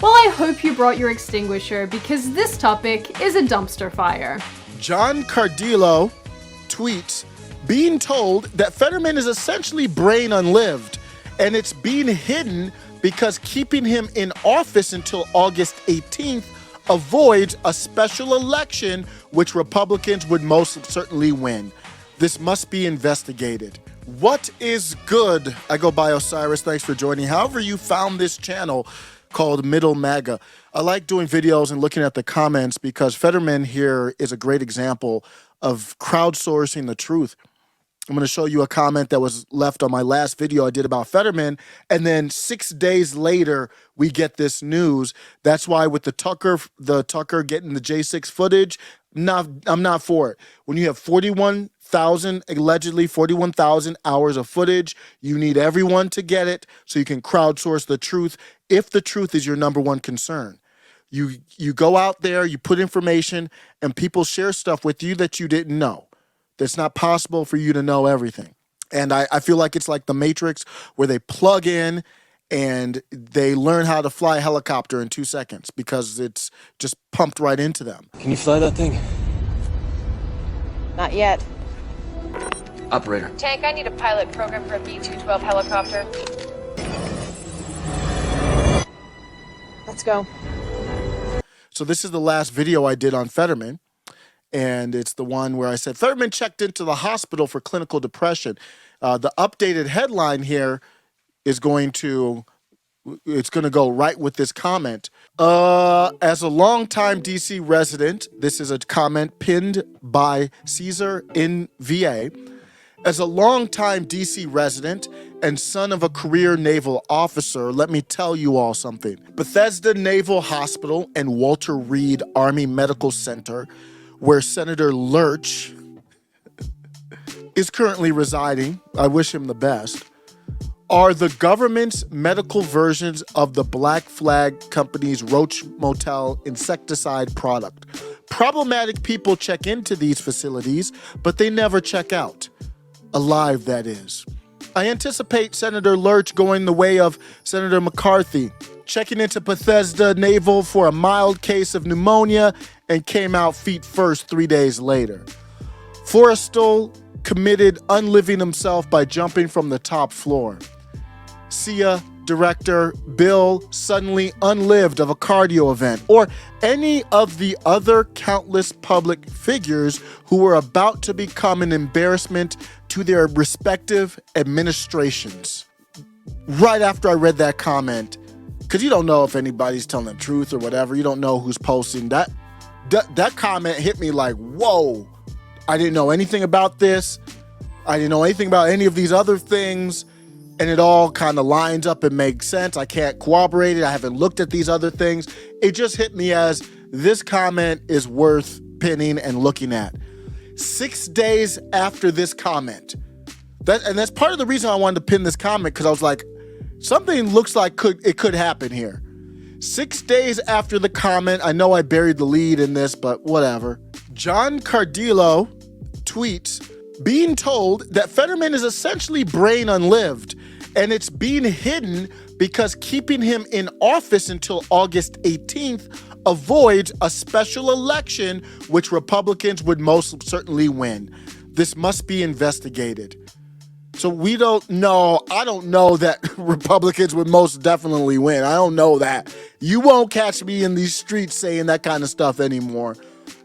Well, I hope you brought your extinguisher because this topic is a dumpster fire. John Cardillo tweets, being told that Fetterman is essentially brain unlived, and it's being hidden because keeping him in office until August 18th avoids a special election which Republicans would most certainly win. This must be investigated. What is good? I go by Osiris. Thanks for joining. However you found this channel called Middle MAGA. I like doing videos and looking at the comments because Fetterman here is a great example of crowdsourcing the truth. I'm going to show you a comment that was left on my last video I did about Fetterman, and then 6 days later, we get this news. That's why with the Tucker getting the J6 footage, I'm not for it. When you have 41,000 hours of footage, you need everyone to get it so you can crowdsource the truth if the truth is your number one concern. You go out there, you put information, and people share stuff with you that you didn't know. It's not possible for you to know everything. And I feel like it's like the Matrix where they plug in and they learn how to fly a helicopter in 2 seconds because it's just pumped right into them. Can you fly that thing? Not yet. Operator. Tank, I need a pilot program for a B-212 helicopter. Let's go. So this is the last video I did on Fetterman. And it's the one where I said, Fetterman checked into the hospital for clinical depression. The updated headline here is going to go right with this comment. As a longtime DC resident, this is a comment pinned by Caesar in VA. As a longtime DC resident and son of a career naval officer, let me tell you all something. Bethesda Naval Hospital and Walter Reed Army Medical Center, where Senator Lurch is currently residing, I wish him the best, are the government's medical versions of the Black Flag Company's Roach Motel insecticide product. Problematic people check into these facilities, but they never check out. Alive, that is. I anticipate Senator Lurch going the way of Senator McCarthy, checking into Bethesda Naval for a mild case of pneumonia and came out feet first 3 days later. Forrestal committed unliving himself by jumping from the top floor. Sia director Bill suddenly unlived of a cardio event, or any of the other countless public figures who were about to become an embarrassment to their respective administrations. Right after I read that comment, because you don't know if anybody's telling the truth or whatever, you don't know who's posting that. That comment hit me like, whoa, I didn't know anything about this. I didn't know anything about any of these other things. And it all kind of lines up and makes sense. I can't corroborate it. I haven't looked at these other things. It just hit me as this comment is worth pinning and looking at. 6 days after this comment. That's part of the reason I wanted to pin this comment, because I was like, something looks like it could happen here. 6 days after the comment, I know I buried the lead in this, but whatever. John Cardillo tweets, being told that Fetterman is essentially brain unlived, and it's being hidden because keeping him in office until August 18th avoids a special election which Republicans would most certainly win. This must be investigated. So we don't know. I don't know that Republicans would most definitely win. I don't know that. You won't catch me in these streets saying that kind of stuff anymore.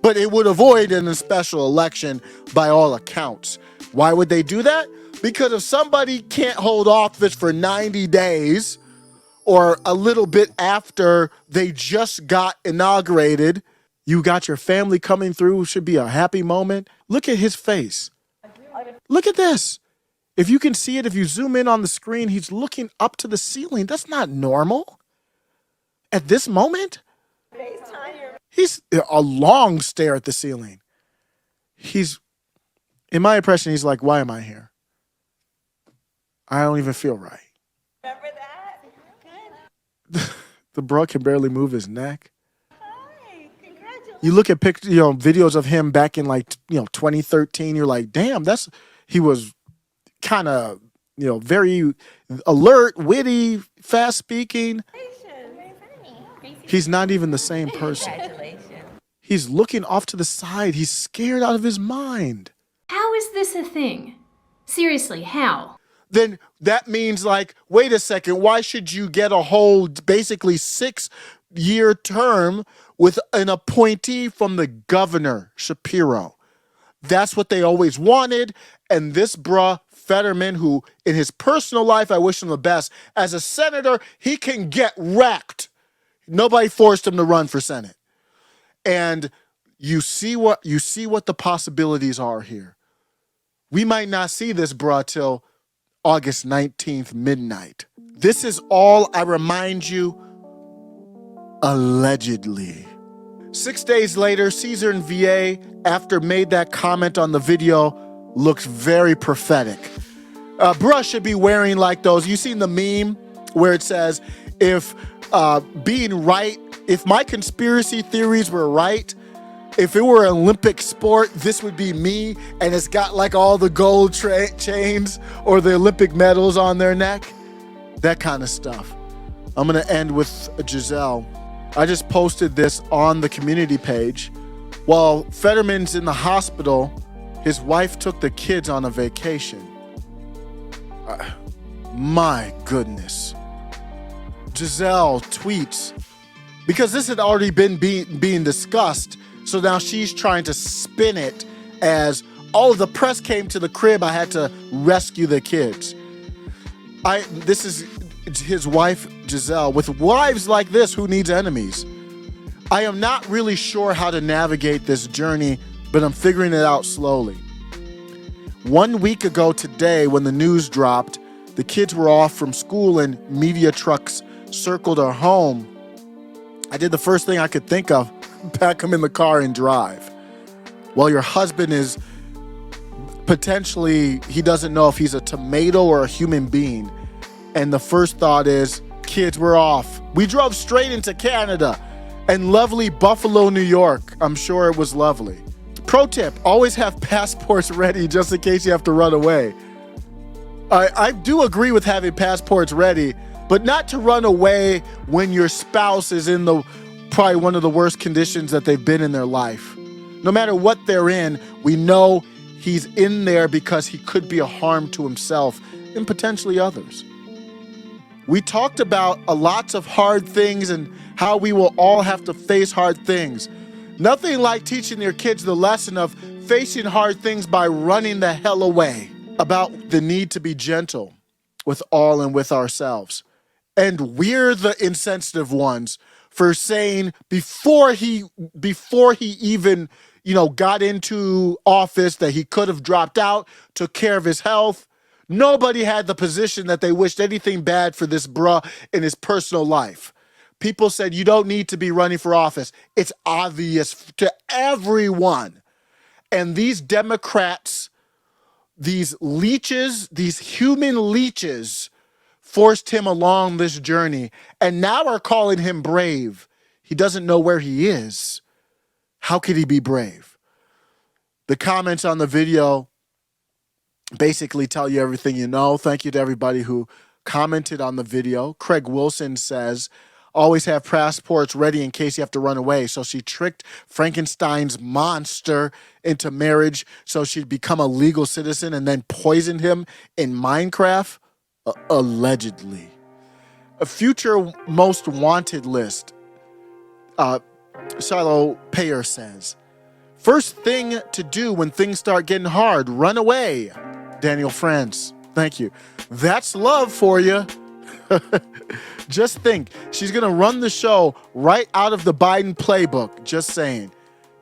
But it would avoid a special election by all accounts. Why would they do that? Because if somebody can't hold office for 90 days or a little bit after they just got inaugurated, you got your family coming through, should be a happy moment. Look at his face. Look at this. If you can see it, if you zoom in on the screen, he's looking up to the ceiling. That's not normal. At this moment, he's a long stare at the ceiling. In my impression, he's like, why am I here? I don't even feel right. Remember that? The bro can barely move his neck. Hi, congratulations. You look at videos of him back in 2013. You're like, damn, he was kind of very alert, witty, fast speaking. Very funny. He's not even the same person. Congratulations. He's looking off to the side. He's scared out of his mind. How is this a thing? Seriously, how? Then that means, like, wait a second, why should you get a whole basically 6-year term with an appointee from the governor, Shapiro? That's what they always wanted. And this bruh, Fetterman, who in his personal life, I wish him the best. As a senator, he can get wrecked. Nobody forced him to run for Senate. And you see what the possibilities are here. We might not see this bruh till August 19th, midnight. This is all, I remind you, allegedly. 6 days later, Caesar and VA, after made that comment on the video, looked very prophetic. Bruh should be wearing like those. You seen the meme where it says, if my conspiracy theories were right, if it were an Olympic sport, this would be me, and it's got like all the gold chains or the Olympic medals on their neck. That kind of stuff. I'm going to end with Giselle. I just posted this on the community page. While Fetterman's in the hospital, his wife took the kids on a vacation. My goodness. Giselle tweets, because this had already been being discussed, so now she's trying to spin it as, oh, the press came to the crib, I had to rescue the kids. This is his wife, Giselle. With wives like this, who needs enemies? I am not really sure how to navigate this journey, but I'm figuring it out slowly. 1 week ago today, when the news dropped, the kids were off from school and media trucks circled our home. I did the first thing I could think of, pack them in the car and drive. Well, your husband is potentially, he doesn't know if he's a tomato or a human being. And the first thought is, kids, we're off. We drove straight into Canada and lovely Buffalo, New York. I'm sure it was lovely. Pro tip, always have passports ready just in case you have to run away. I do agree with having passports ready, but not to run away when your spouse is in probably one of the worst conditions that they've been in their life. No matter what they're in, we know he's in there because he could be a harm to himself and potentially others. We talked about lots of hard things and how we will all have to face hard things. Nothing like teaching your kids the lesson of facing hard things by running the hell away, about the need to be gentle with all and with ourselves. And we're the insensitive ones for saying before he even, got into office that he could have dropped out, took care of his health. Nobody had the position that they wished anything bad for this bruh in his personal life. People said, you don't need to be running for office. It's obvious to everyone. And these Democrats, these leeches, these human leeches, forced him along this journey and now are calling him brave. He doesn't know where he is. How could he be brave? The comments on the video basically tell you everything you know. Thank you to everybody who commented on the video. Craig Wilson says, always have passports ready in case you have to run away. So she tricked Frankenstein's monster into marriage so she'd become a legal citizen and then poisoned him in Minecraft? Allegedly. A future most wanted list. Shiloh Payer says, first thing to do when things start getting hard, run away. Daniel France, thank you. That's love for you. Just think, she's going to run the show right out of the Biden playbook. Just saying.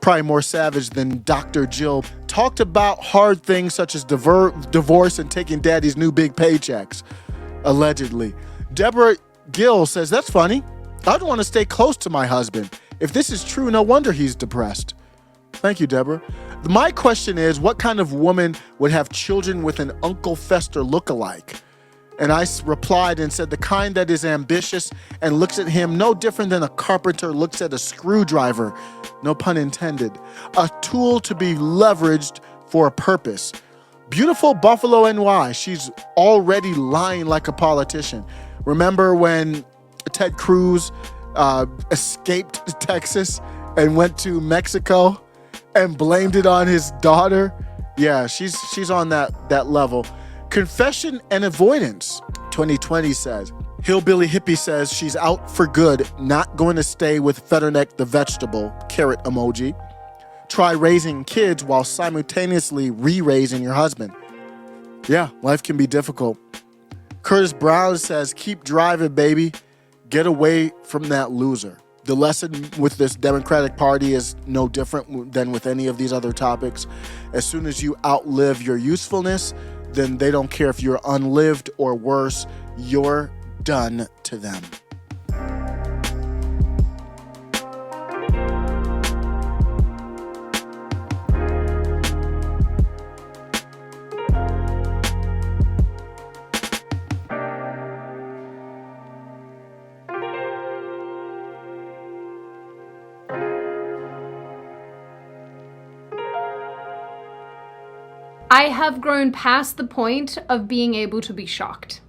Probably more savage than Dr. Jill. Talked about hard things such as divorce and taking daddy's new big paychecks. Allegedly. Deborah Gill says, that's funny. I'd want to stay close to my husband. If this is true, no wonder he's depressed. Thank you, Deborah. My question is, what kind of woman would have children with an Uncle Fester lookalike? And I replied and said, the kind that is ambitious and looks at him no different than a carpenter looks at a screwdriver. No pun intended. A tool to be leveraged for a purpose. Beautiful Buffalo, NY. She's already lying like a politician. Remember when Ted Cruz escaped Texas and went to Mexico and blamed it on his daughter. Yeah, she's on that level. Confession and avoidance. 2020 says, Hillbilly Hippie says she's out for good, not going to stay with Fetterneck the vegetable, carrot emoji. Try raising kids while simultaneously re-raising your husband. Yeah, life can be difficult. Curtis Brown says, keep driving, baby. Get away from that loser. The lesson with this Democratic Party is no different than with any of these other topics. As soon as you outlive your usefulness, then they don't care if you're unlived or worse, you're done to them. I have grown past the point of being able to be shocked.